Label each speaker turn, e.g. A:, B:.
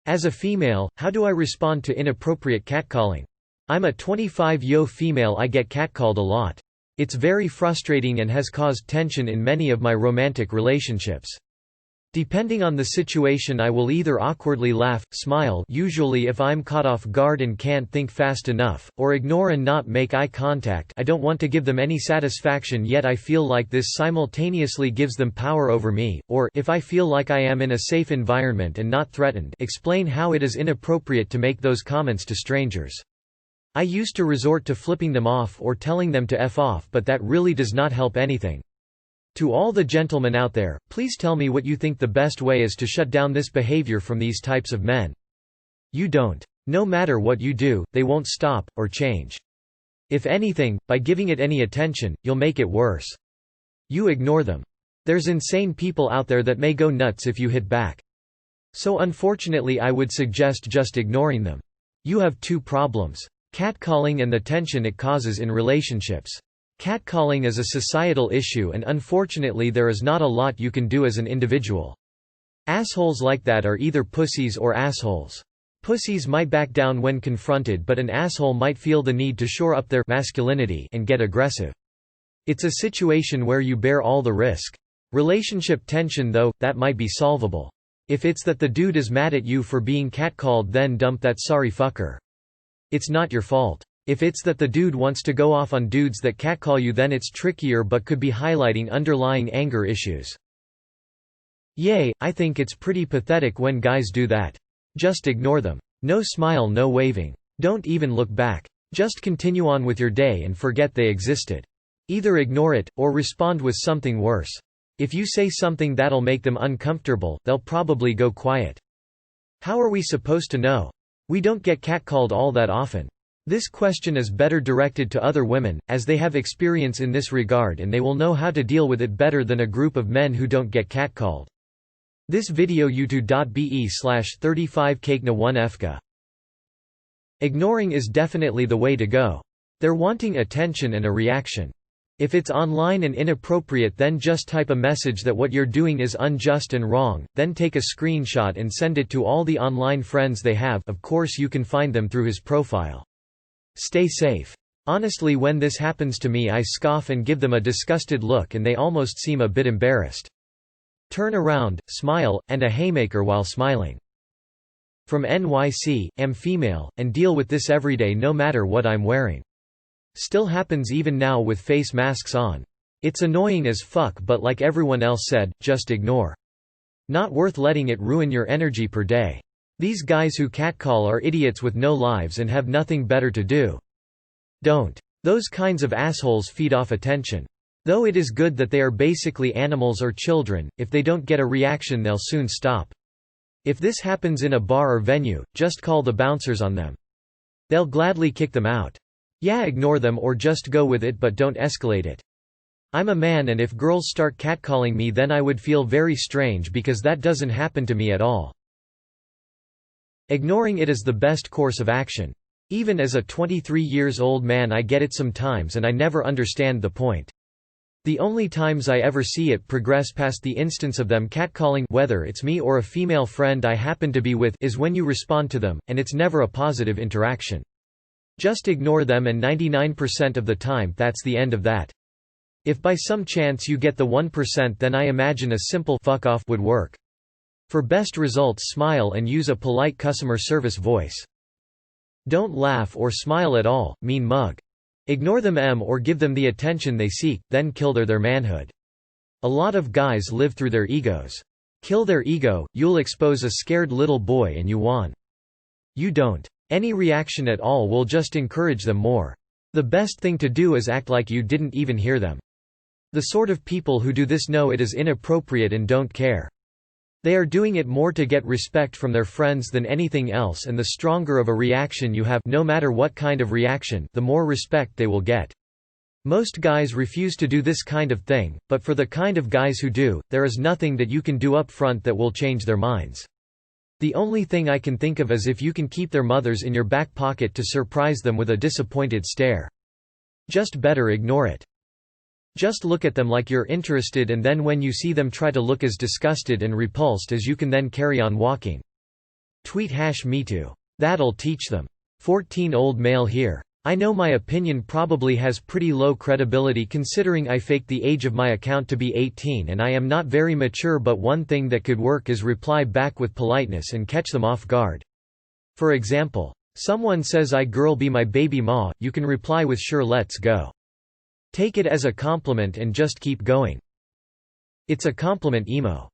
A: As a female, how do I respond to inappropriate catcalling? I'm a 25-yo female. I get catcalled a lot. It's very frustrating and has caused tension in many of my romantic relationships. Depending on the situation, I will either awkwardly laugh, smile, usually if I'm caught off guard and can't think fast enough, or ignore and not make eye contact. I don't want to give them any satisfaction, yet I feel like this simultaneously gives them power over me, or if I feel like I am in a safe environment and not threatened, explain how it is inappropriate to make those comments to strangers. I used to resort to flipping them off or telling them to F off, but that really does not help anything. To all the gentlemen out there, please tell me what you think the best way is to shut down this behavior from these types of men. You don't. No matter what you do, they won't stop, or change. If anything, by giving it any attention, you'll make it worse. You ignore them. There's insane people out there that may go nuts if you hit back. So unfortunately I would suggest just ignoring them. You have two problems: catcalling and the tension it causes in relationships. Catcalling is a societal issue, and unfortunately there is not a lot you can do as an individual. Assholes like that are either pussies or assholes. Pussies might back down when confronted, but an asshole might feel the need to shore up their masculinity and get aggressive. It's a situation where you bear all the risk. Relationship tension though, that might be solvable. If it's that the dude is mad at you for being catcalled, then dump that sorry fucker. It's not your fault. If it's that the dude wants to go off on dudes that catcall you, then it's trickier but could be highlighting underlying anger issues. Yay, I think it's pretty pathetic when guys do that. Just ignore them. No smile, no waving. Don't even look back. Just continue on with your day and forget they existed. Either ignore it, or respond with something worse. If you say something that'll make them uncomfortable, they'll probably go quiet. How are we supposed to know? We don't get catcalled all that often. This question is better directed to other women, as they have experience in this regard and they will know how to deal with it better than a group of men who don't get catcalled. This video youtube.be/35cakna1fka. Ignoring is definitely the way to go. They're wanting attention and a reaction. If it's online and inappropriate, then just type a message that what you're doing is unjust and wrong, then take a screenshot and send it to all the online friends they have. Of course you can find them through his profile. Stay safe. Honestly, when this happens to me, I scoff and give them a disgusted look and they almost seem a bit embarrassed. Turn around, smile, and a haymaker while smiling. From NYC, am female, and deal with this everyday no matter what I'm wearing. Still happens even now with face masks on. It's annoying as fuck, but like everyone else said, just ignore. Not worth letting it ruin your energy per day. These guys who catcall are idiots with no lives and have nothing better to do. Don't. Those kinds of assholes feed off attention. Though it is good that they are basically animals or children, if they don't get a reaction they'll soon stop. If this happens in a bar or venue, just call the bouncers on them. They'll gladly kick them out. Yeah, ignore them or just go with it, but don't escalate it. I'm a man, and if girls start catcalling me, then I would feel very strange because that doesn't happen to me at all. Ignoring it is the best course of action. Even as a 23-years-old man I get it sometimes and I never understand the point. The only times I ever see it progress past the instance of them catcalling, whether it's me or a female friend I happen to be with, is when you respond to them, and it's never a positive interaction. Just ignore them, and 99% of the time that's the end of that. If by some chance you get the 1%, then I imagine a simple fuck off would work. For best results, smile and use a polite customer service voice. Don't laugh or smile at all, mean mug. Ignore them or give them the attention they seek, then kill their manhood. A lot of guys live through their egos. Kill their ego, you'll expose a scared little boy and you won. You don't. Any reaction at all will just encourage them more. The best thing to do is act like you didn't even hear them. The sort of people who do this know it is inappropriate and don't care. They are doing it more to get respect from their friends than anything else, and the stronger of a reaction you have, no matter what kind of reaction, the more respect they will get. Most guys refuse to do this kind of thing, but for the kind of guys who do, there is nothing that you can do up front that will change their minds. The only thing I can think of is if you can keep their mothers in your back pocket to surprise them with a disappointed stare. Just better ignore it. Just look at them like you're interested, and then when you see them, try to look as disgusted and repulsed as you can, then carry on walking. Tweet #MeToo. That'll teach them. 14 old male here. I know my opinion probably has pretty low credibility considering I faked the age of my account to be 18 and I am not very mature, but one thing that could work is reply back with politeness and catch them off guard. For example, someone says I girl be my baby ma, you can reply with sure let's go. Take it as a compliment and just keep going. It's a compliment emo.